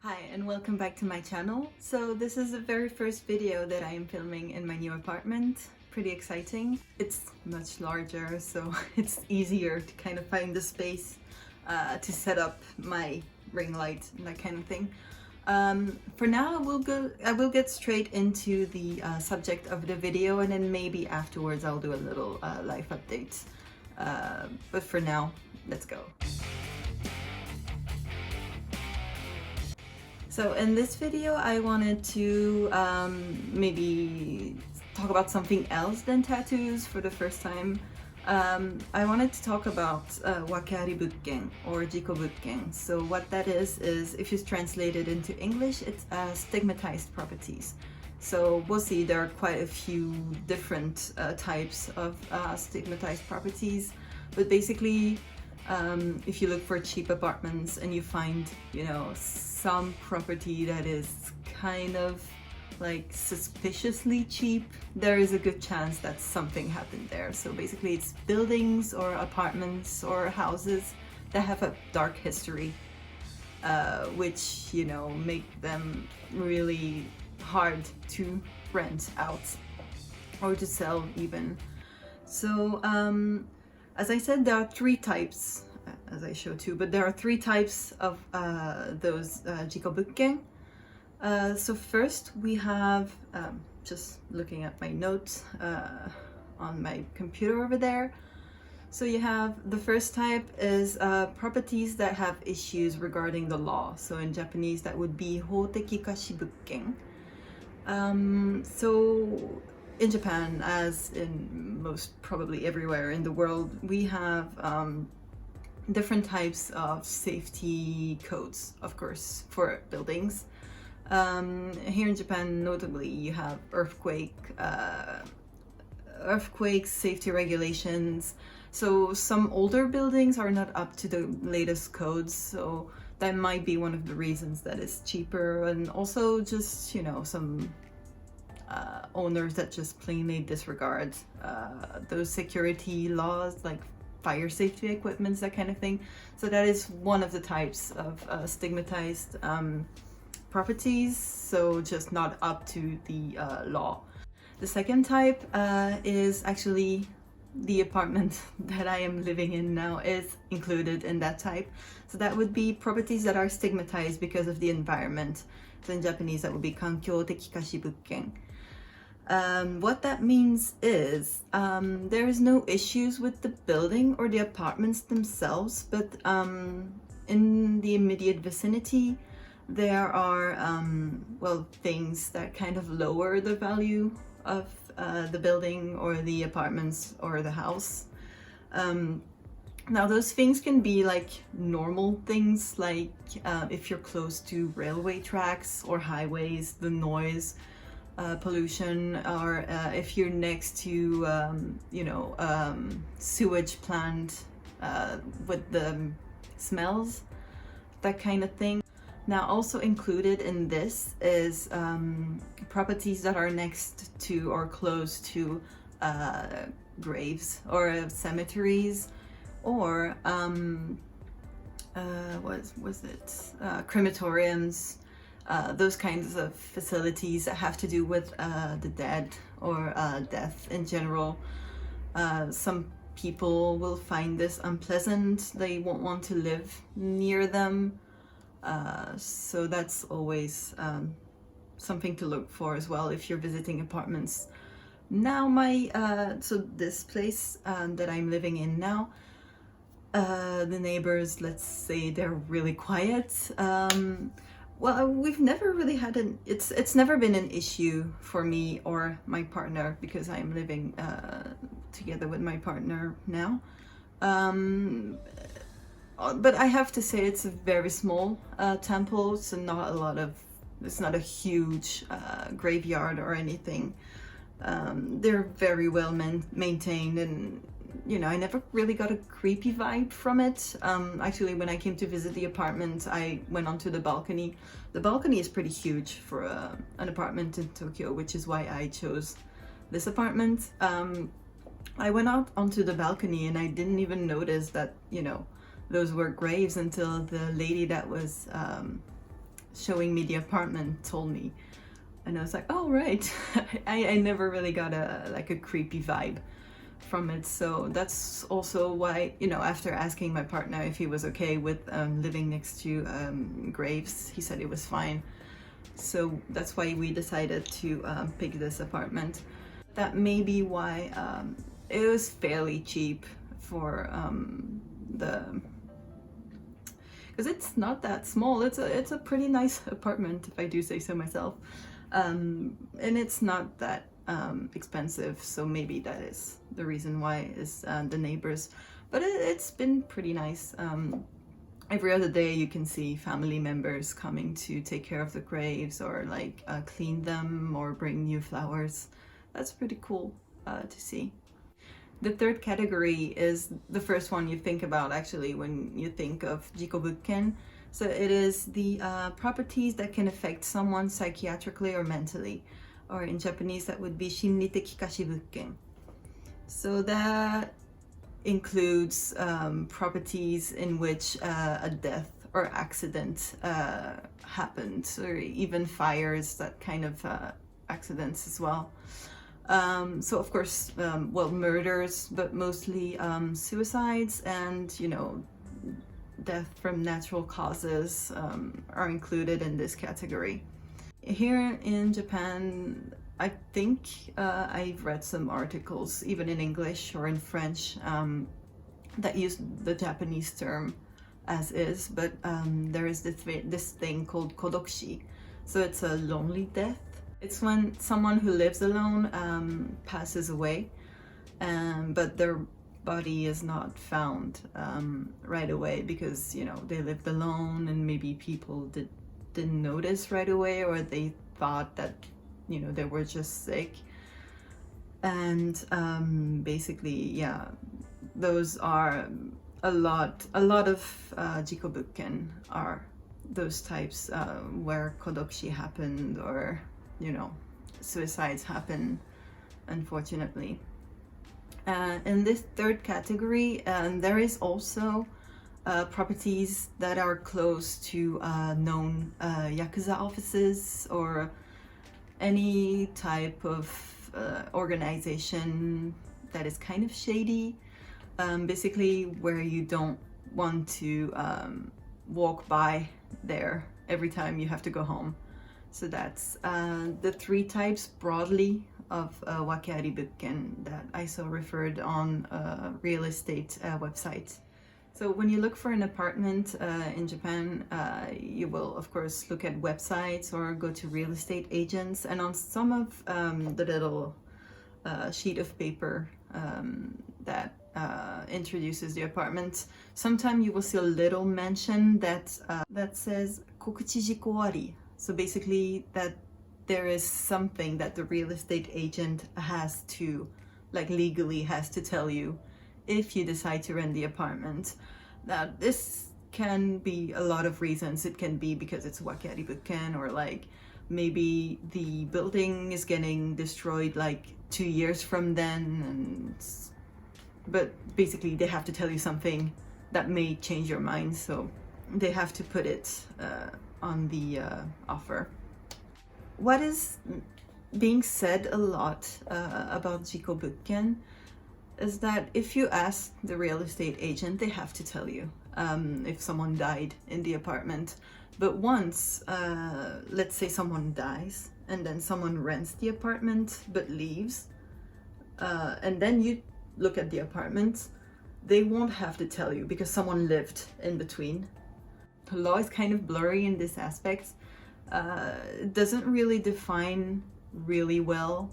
Hi and welcome back to my channel. So this is the very first video that I am filming in my new apartment. Pretty exciting. It's much larger, so it's easier to kind of find the space to set up my ring light and that kind of thing. For now, I will get straight into the subject of the video, and then maybe afterwards I'll do a little life update. But for now, let's go. So in this video, I wanted to maybe talk about something else than tattoos for the first time. I wanted to talk about wakari bukken or jiko bukken. So what that is if you translate it into English, it's stigmatized properties. So we'll see there are quite a few different types of stigmatized properties, but basically if you look for cheap apartments and you find, you know, some property that is kind of like suspiciously cheap, there is a good chance that something happened there. So basically it's buildings or apartments or houses that have a dark history, which, you know, make them really hard to rent out or to sell even. So as I said, there are three types, as I showed too, but there are three types of those jiko bukken. So first we have, just looking at my notes on my computer over there. So you have the first type is properties that have issues regarding the law. So in Japanese that would be Hotekika bukken. So in Japan, as in most probably everywhere in the world, we have different types of safety codes, of course, for buildings. Here in Japan, notably, you have earthquake safety regulations. So some older buildings are not up to the latest codes, so that might be one of the reasons that it's cheaper. And also just, you know, some owners that just plainly disregard those security laws, like fire safety equipment, that kind of thing. So that is one of the types of stigmatized properties, so just not up to the law. The second type is actually the apartment that I am living in now is included in that type. So that would be properties that are stigmatized because of the environment. So in Japanese that would be Kankyo bukken. What that means is there is no issues with the building or the apartments themselves, but in the immediate vicinity there are well, things that kind of lower the value of the building or the apartments or the house. Now those things can be like normal things, like if you're close to railway tracks or highways, the noise, pollution, or if you're next to you know, sewage plant with the smells, that kind of thing. Now also included in this is properties that are next to or close to graves or cemeteries, or what was it, crematoriums. Those kinds of facilities that have to do with the dead or death in general. Some people will find this unpleasant. They won't want to live near them. So that's always something to look for as well if you're visiting apartments. Now so this place that I'm living in now, the neighbors, let's say they're really quiet. Well, we've never really had it's never been an issue for me or my partner, because I'm living together with my partner now. But I have to say it's a very small temple, so it's not a huge graveyard or anything. They're very well maintained, and you know, I never really got a creepy vibe from it. Actually, when I came to visit the apartment, I went onto the balcony. The balcony is pretty huge for an apartment in Tokyo, which is why I chose this apartment. I went out onto the balcony and I didn't even notice that, you know, those were graves until the lady that was showing me the apartment told me. And I was like, oh, right. I never really got a creepy vibe from it. So that's also why, you know, after asking my partner if he was okay with living next to graves, he said it was fine. So that's why we decided to pick this apartment. That may be why it was fairly cheap for because it's not that small. It's a pretty nice apartment, if I do say so myself. And it's not that expensive, so maybe that is the reason why, is the neighbors. But it's been pretty nice. Every other day you can see family members coming to take care of the graves, or like clean them or bring new flowers. That's pretty cool to see. The third category is the first one you think about actually when you think of jikobukken. So it is the properties that can affect someone psychiatrically or mentally, or in Japanese that would be Shiniteki bukken. So that includes properties in which a death or accident happened, or even fires, that kind of accidents as well. So of course, well, murders, but mostly suicides, and, you know, death from natural causes are included in this category. Here in Japan, I think I've read some articles, even in English or in French, that use the Japanese term as is, but there is this thing called kodokushi. So it's a lonely death. It's when someone who lives alone passes away, but their body is not found right away because, you know, they lived alone and maybe people didn't notice right away, or they thought that, you know, they were just sick. And basically, yeah, those are a lot of jikobukken are those types where kodokushi happened, or, you know, suicides happen, unfortunately. In this third category, there is also properties that are close to known yakuza offices, or any type of organization that is kind of shady, basically where you don't want to walk by there every time you have to go home. So that's the three types broadly of wakeari bukken that I saw referred on real estate websites. So when you look for an apartment in Japan, you will of course look at websites or go to real estate agents, and on some of the little sheet of paper that introduces the apartment, sometimes you will see a little mention that that says kokuchi jiko ari. So basically that there is something that the real estate agent has to, like, legally has to tell you if you decide to rent the apartment. Now this can be a lot of reasons. It can be because it's wakeari bukken, or like maybe the building is getting destroyed like 2 years from then, and but basically they have to tell you something that may change your mind, so they have to put it on the offer. What is being said a lot about jikobukken is that if you ask the real estate agent, they have to tell you if someone died in the apartment. But once, let's say someone dies and then someone rents the apartment but leaves, and then you look at the apartment, they won't have to tell you because someone lived in between. The law is kind of blurry in this aspect. It doesn't really define really well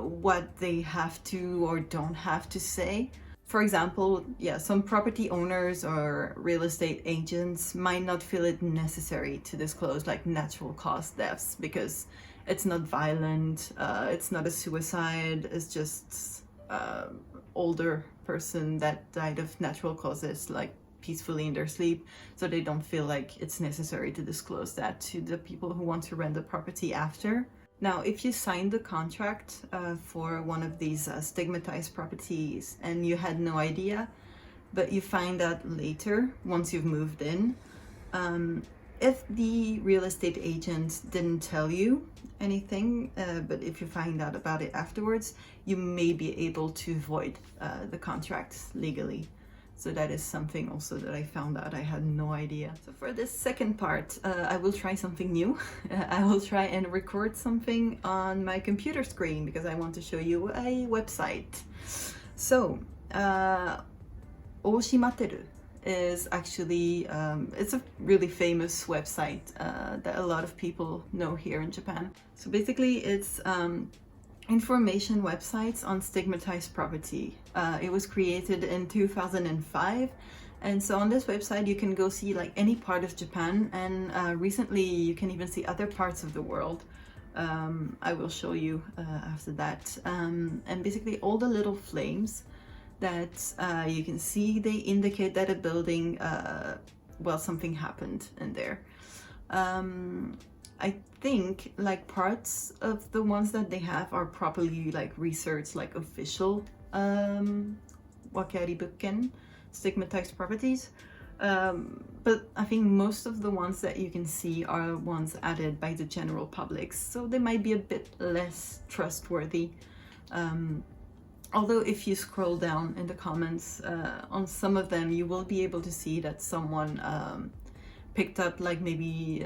what they have to or don't have to say. For example, yeah, some property owners or real estate agents might not feel it necessary to disclose like natural cause deaths because it's not violent, it's not a suicide, it's just older person that died of natural causes, like peacefully in their sleep, so they don't feel like it's necessary to disclose that to the people who want to rent the property after. Now, if you sign the contract for one of these stigmatized properties and you had no idea, but you find out later, once you've moved in, if the real estate agent didn't tell you anything, but if you find out about it afterwards, you may be able to void the contract legally. So that is something also that I found out. I had no idea. So for this second part, I will try something new. I will try and record something on my computer screen because I want to show you a website. So, oshimate is actually, it's a really famous website that a lot of people know here in Japan. So basically it's information websites on stigmatized property. It was created in 2005, and so on this website you can go see like any part of Japan, and recently you can even see other parts of the world. I will show you after that. And basically all the little flames that you can see, they indicate that a building, well, something happened in there. I think like parts of the ones that they have are properly like researched, like official wakari bukken, stigmatized properties. But I think most of the ones that you can see are ones added by the general public, so they might be a bit less trustworthy. Although if you scroll down in the comments on some of them, you will be able to see that someone picked up like maybe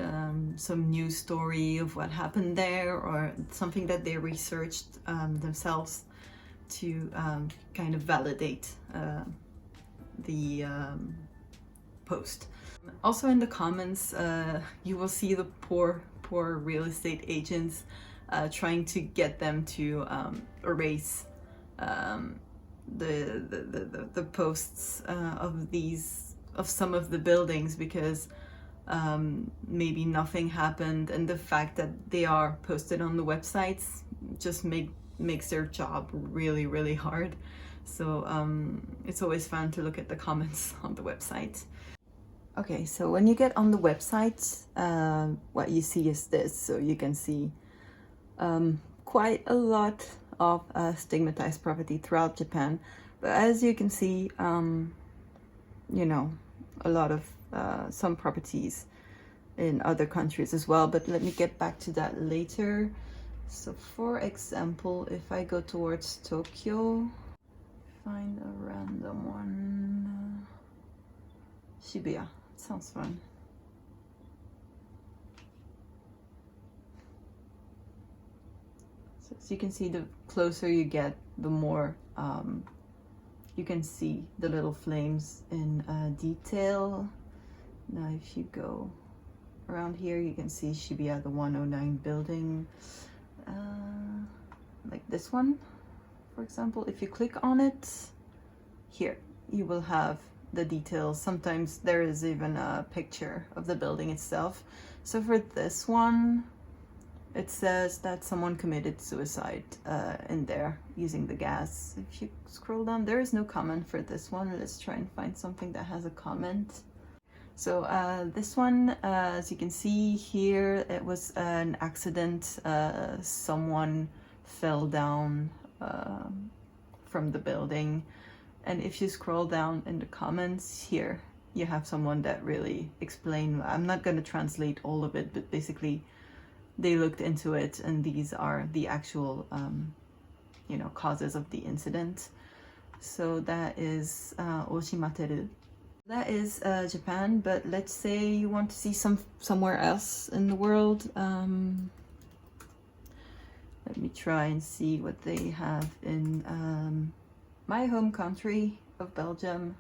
some news story of what happened there, or something that they researched themselves to kind of validate the post. Also in the comments, you will see the poor real estate agents trying to get them to erase the posts of some of the buildings because maybe nothing happened, and the fact that they are posted on the websites just makes their job really hard. So it's always fun to look at the comments on the website. Okay, so when you get on the website, what you see is this. So you can see quite a lot of stigmatized property throughout Japan, but as you can see, you know, a lot of some properties in other countries as well, but let me get back to that later. So for example, if I go towards Tokyo, find a random one, Shibuya, sounds fun. So as you can see, the closer you get, the more you can see the little flames in detail. Now if you go around here, you can see Shibuya, the 109 building. Like this one, for example, if you click on it, here you will have the details. Sometimes there is even a picture of the building itself. So for this one, it says that someone committed suicide in there using the gas. If you scroll down, there is no comment for this one. Let's try and find something that has a comment. So this one, as you can see here, it was an accident. Someone fell down from the building. And if you scroll down in the comments here, you have someone that really explained. I'm not going to translate all of it, but basically they looked into it, and these are the actual, you know, causes of the incident. So that is oshimate. That is Japan, but let's say you want to see somewhere else in the world. Let me try and see what they have in my home country of Belgium.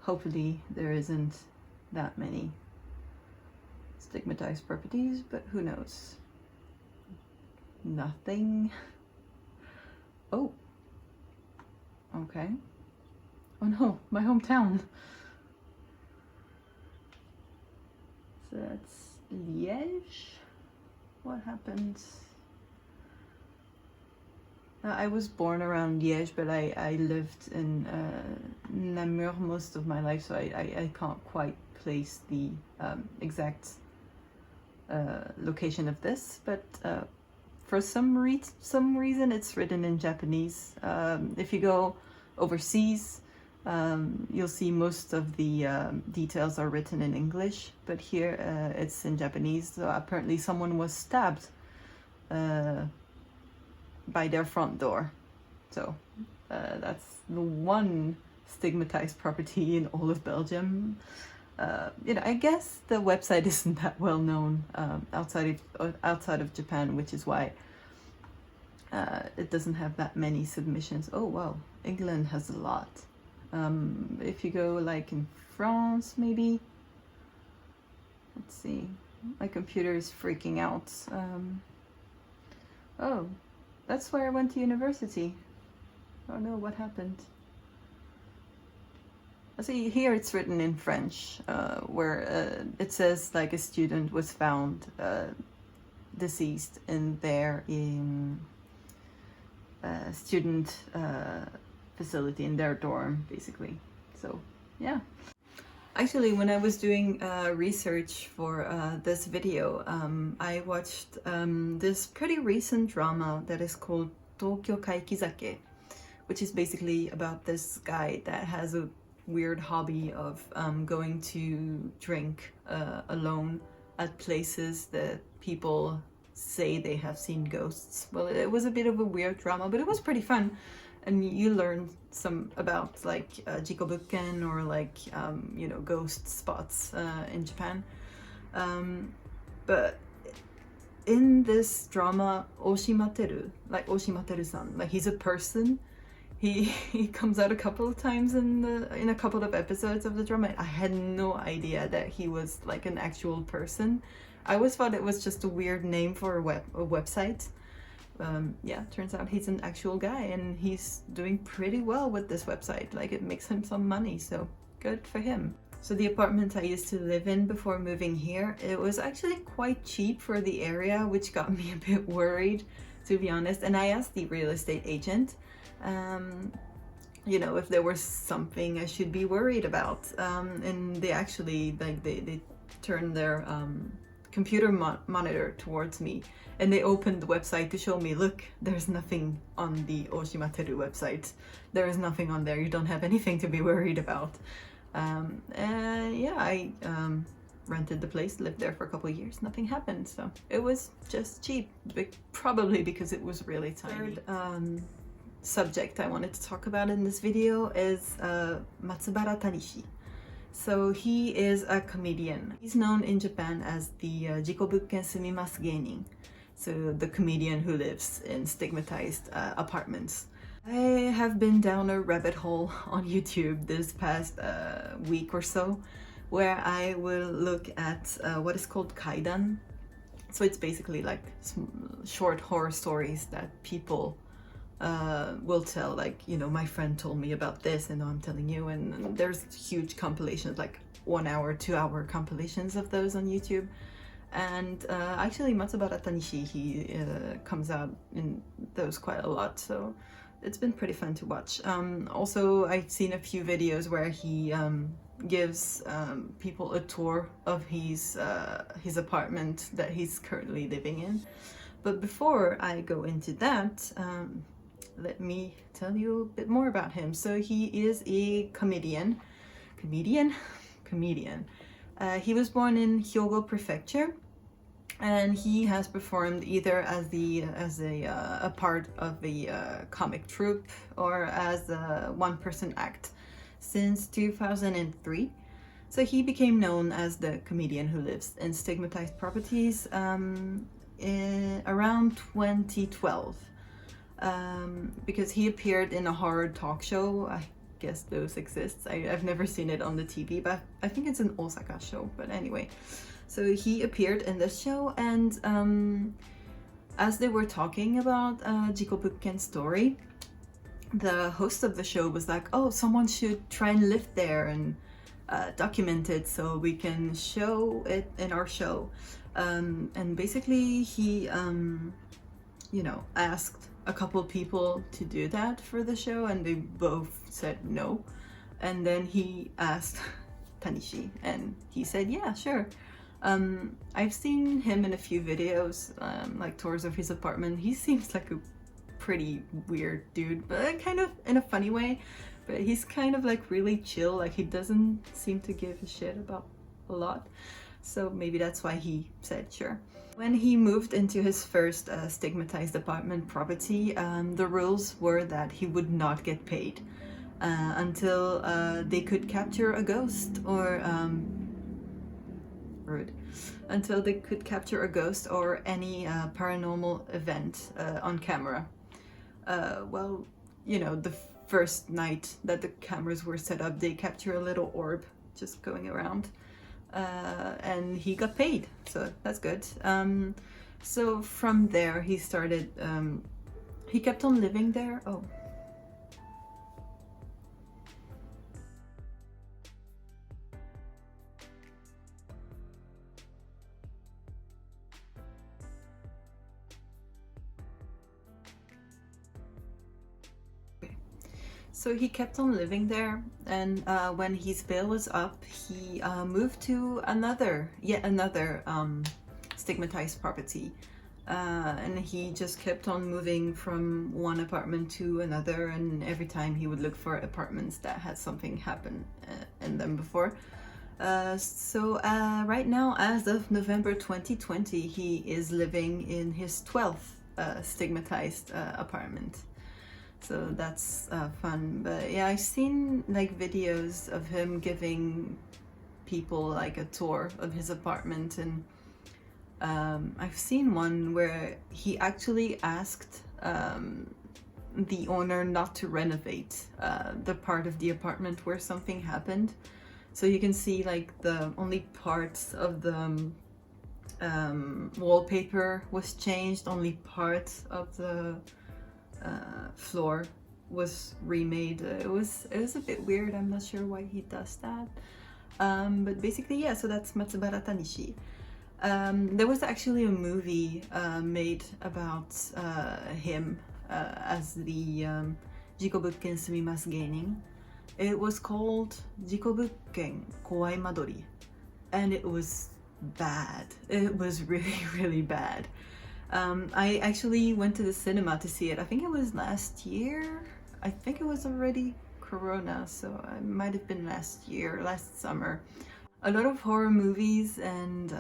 Hopefully there isn't that many stigmatized properties, but who knows? Nothing. Oh, okay. Oh no, my hometown. So that's Liège. What happened? I was born around Liège, but I lived in Namur most of my life, so I can't quite place the exact location of this, but for some reason it's written in Japanese. If you go overseas, You'll see most of the details are written in English, but here it's in Japanese. So apparently someone was stabbed by their front door. So that's the one stigmatized property in all of Belgium. You know, I guess the website isn't that well known outside of Japan, which is why it doesn't have that many submissions. Oh wow, England has a lot. If you go like in France, maybe. Let's see. My computer is freaking out. Oh, that's where I went to university. Oh no, what happened? See, here it's written in French, where it says like a student was found deceased in their student facility, in their dorm, basically. So, yeah. Actually, when I was doing research for this video, I watched this pretty recent drama that is called Tokyo Kaikizake, which is basically about this guy that has a weird hobby of going to drink alone at places that people say they have seen ghosts. Well, it was a bit of a weird drama, but it was pretty fun. And you learn some about like bukken, or like you know, ghost spots in Japan. But in this drama, Oshimateru-san, like he's a person. He comes out a couple of times in a couple of episodes of the drama. I had no idea that he was like an actual person. I always thought it was just a weird name for a website. Yeah, turns out he's an actual guy, and he's doing pretty well with this website. Like, it makes him some money, so good for him. So the apartment I used to live in before moving here, it was actually quite cheap for the area, which got me a bit worried, to be honest. And I asked the real estate agent, you know, if there was something I should be worried about. And they actually, like, they turned their computer monitor towards me, and they opened the website to show me, look, there's nothing on the Oshimateru website. There is nothing on there. You don't have anything to be worried about. Yeah, I rented the place, lived there for a couple of years. Nothing happened, so it was just cheap, probably because it was really tiny. Third subject I wanted to talk about in this video is Matsubara Tanishi. So he is a comedian. He's known in Japan as the Jikobukken Sumimasu Geinin, so the comedian who lives in stigmatized apartments. I have been down a rabbit hole on YouTube this past week or so, where I will look at what is called kaidan. So it's basically like short horror stories that people will tell, like, you know, my friend told me about this, and I'm telling you. And there's huge compilations, like 1 hour, 2 hour compilations of those on YouTube. And actually Matsubara Tanishi, he comes out in those quite a lot, so it's been pretty fun to watch. Also, I've seen a few videos where he gives people a tour of his apartment that he's currently living in. But before I go into that, let me tell you a bit more about him. So he is a comedian. He was born in Hyogo Prefecture, and he has performed either as a part of the comic troupe or as a one-person act since 2003. So he became known as the comedian who lives in stigmatized properties around 2012. Because he appeared in a horror talk show. I guess those exist. I've never seen it on the TV, but I think it's an Osaka show. But anyway, so he appeared in this show, and as they were talking about Jikobukken's story, the host of the show was like, oh, someone should try and live there and document it so we can show it in our show. And basically he you know, asked a couple people to do that for the show, and they both said no. And then he asked Tanishi, and he said, yeah, sure. I've seen him in a few videos, like tours of his apartment. He seems like a pretty weird dude, but kind of in a funny way. but he's kind of like really chill, like he doesn't seem to give a shit about a lot. So maybe that's why he said sure. When he moved into his first stigmatized apartment property, the rules were that he would not get paid until they could capture a ghost or rude. Until they could capture a ghost or any paranormal event on camera. Well, you know, the first night that the cameras were set up, they capture a little orb just going around. And he got paid, so that's good. So from there, he started, he kept on living there. Oh. So he kept on living there, and when his bail was up, he moved to yet another stigmatized property. And he just kept on moving from one apartment to another, and every time he would look for apartments that had something happen in them before. So right now, as of November 2020, he is living in his 12th stigmatized apartment. So that's fun. But yeah, I've seen like videos of him giving people like a tour of his apartment, and I've seen one where he actually asked the owner not to renovate the part of the apartment where something happened. So you can see like the only parts of the wallpaper was changed, only parts of the floor was remade. It was a bit weird. I'm not sure why he does that. But basically, yeah, so that's Matsubara Tanishi. There was actually a movie made about him as the Jikobukken Sumimasu Geinin. It was called Jikobukken Kowai Madori, and it was bad. It was really, really bad. I actually went to the cinema to see it. I think it was last year. I think it was already Corona, so it might have been last year, last summer. A lot of horror movies and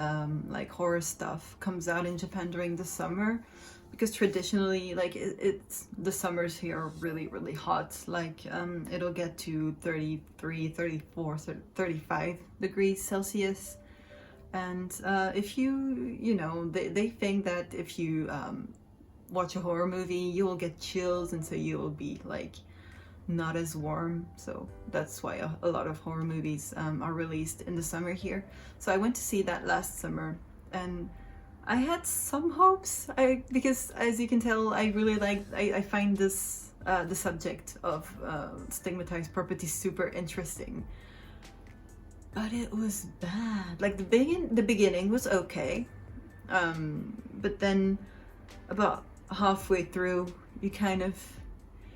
like horror stuff comes out in Japan during the summer, because traditionally, like it's the summers here are really, really hot. Like it'll get to 33, 34, 35 degrees Celsius. And if you know, they think that if you watch a horror movie, you will get chills, and so you will be like not as warm. So that's why a lot of horror movies are released in the summer here. So I went to see that last summer, and I had some hopes. Because as you can tell, I really like, I find this the subject of stigmatized property super interesting. But it was bad. Like the beginning was okay, but then about halfway through, you kind of,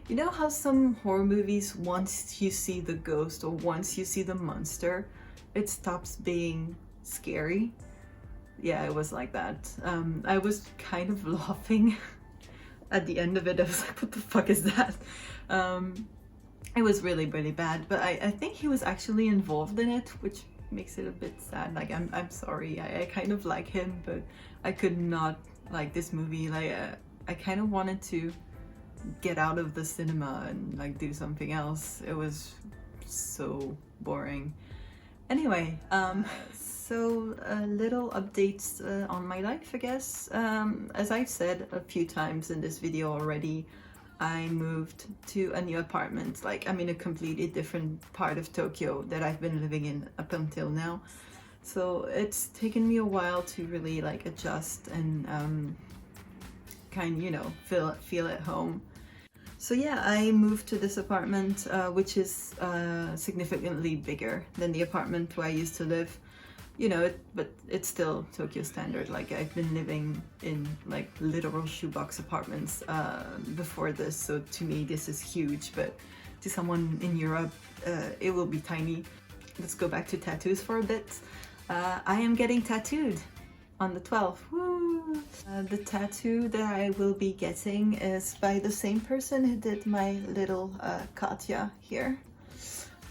you know how some horror movies, once you see the ghost or once you see the monster, it stops being scary? Yeah, it was like that. I was kind of laughing at the end of it. I was like, what the fuck is that? It was really, really bad, but I think he was actually involved in it, which makes it a bit sad. Like, I'm sorry, I kind of like him, but I could not like this movie. Like, I kind of wanted to get out of the cinema and like do something else. It was so boring. Anyway, so little updates on my life, I guess. As I've said a few times in this video already, I moved to a new apartment. Like, I'm in a completely different part of Tokyo that I've been living in up until now. So it's taken me a while to really like adjust and you know, feel at home. So yeah, I moved to this apartment, which is significantly bigger than the apartment where I used to live. You know, but it's still Tokyo standard. Like, I've been living in like literal shoebox apartments before this, so to me this is huge, but to someone in Europe it will be tiny. Let's go back to tattoos for a bit. I am getting tattooed on the 12th. Woo! The tattoo that I will be getting is by the same person who did my little Katya here,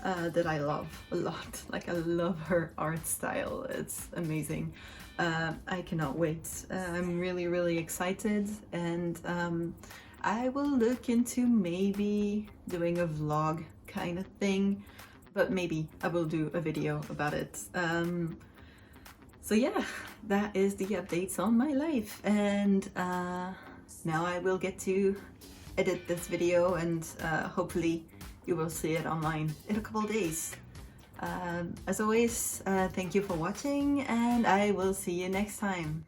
that I love a lot. Like, I love her art style, it's amazing. I cannot wait. I'm really excited, and I will look into maybe doing a vlog kind of thing, but maybe I will do a video about it. So yeah, that is the updates on my life, and now I will get to edit this video, and hopefully you will see it online in a couple of days. As always, thank you for watching, and I will see you next time.